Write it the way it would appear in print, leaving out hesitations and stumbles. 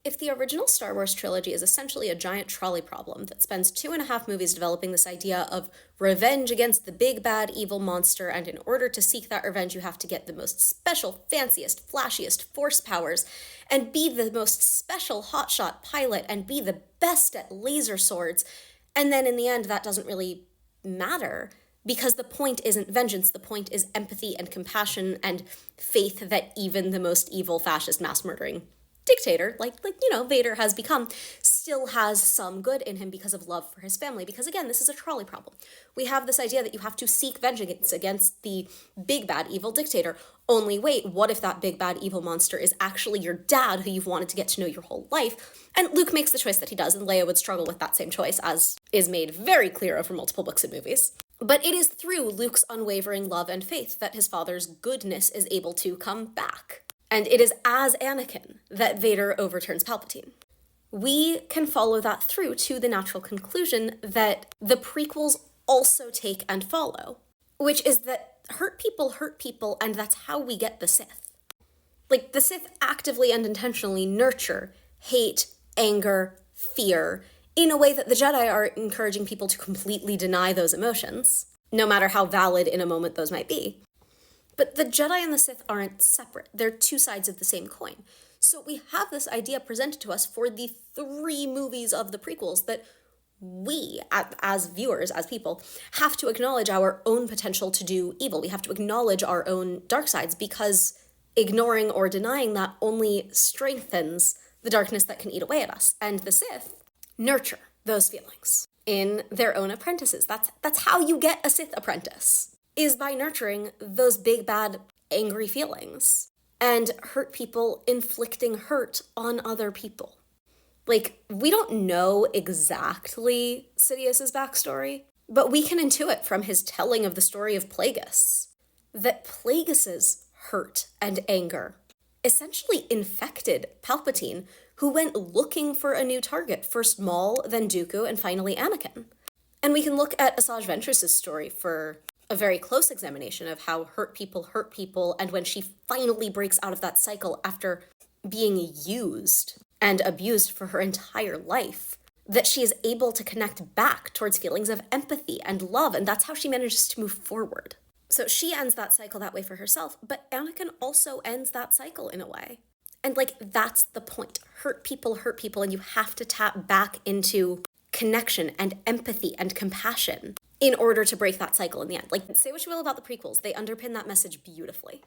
If the original Star Wars trilogy is essentially a giant trolley problem that spends 2.5 movies developing this idea of revenge against the big bad evil monster, and in order to seek that revenge, you have to get the most special, fanciest, flashiest force powers, and be the most special hotshot pilot, and be the best at laser swords, and then in the end, that doesn't really matter. Because the point isn't vengeance, the point is empathy and compassion and faith that even the most evil, fascist, mass murdering dictator, Vader has become, still has some good in him because of love for his family. Because again, this is a trolley problem. We have this idea that you have to seek vengeance against the big bad evil dictator. Only wait, what if that big bad evil monster is actually your dad who you've wanted to get to know your whole life? And Luke makes the choice that he does, and Leia would struggle with that same choice, as is made very clear over multiple books and movies. But it is through Luke's unwavering love and faith that his father's goodness is able to come back. And it is as Anakin that Vader overturns Palpatine. We can follow that through to the natural conclusion that the prequels also take and follow, which is that hurt people, and that's how we get the Sith. Like, the Sith actively and intentionally nurture hate, anger, fear, in a way that the Jedi are encouraging people to completely deny those emotions, no matter how valid in a moment those might be. But the Jedi and the Sith aren't separate. They're two sides of the same coin. So we have this idea presented to us for the 3 movies of the prequels that we, as viewers, as people, have to acknowledge our own potential to do evil. We have to acknowledge our own dark sides, because ignoring or denying that only strengthens the darkness that can eat away at us. And the Sith nurture those feelings in their own apprentices. That's how you get a Sith apprentice, is by nurturing those big, bad, angry feelings and hurt people inflicting hurt on other people. Like, we don't know exactly Sidious's backstory, but we can intuit from his telling of the story of Plagueis that Plagueis's hurt and anger essentially infected Palpatine, who went looking for a new target, first Maul, then Dooku, and finally Anakin. And we can look at Asajj Ventress's story for a very close examination of how hurt people, and when she finally breaks out of that cycle after being used and abused for her entire life, that she is able to connect back towards feelings of empathy and love, and that's how she manages to move forward. So she ends that cycle that way for herself, but Anakin also ends that cycle in a way. And that's the point. Hurt people, and you have to tap back into connection and empathy and compassion in order to break that cycle in the end. Say what you will about the prequels, they underpin that message beautifully.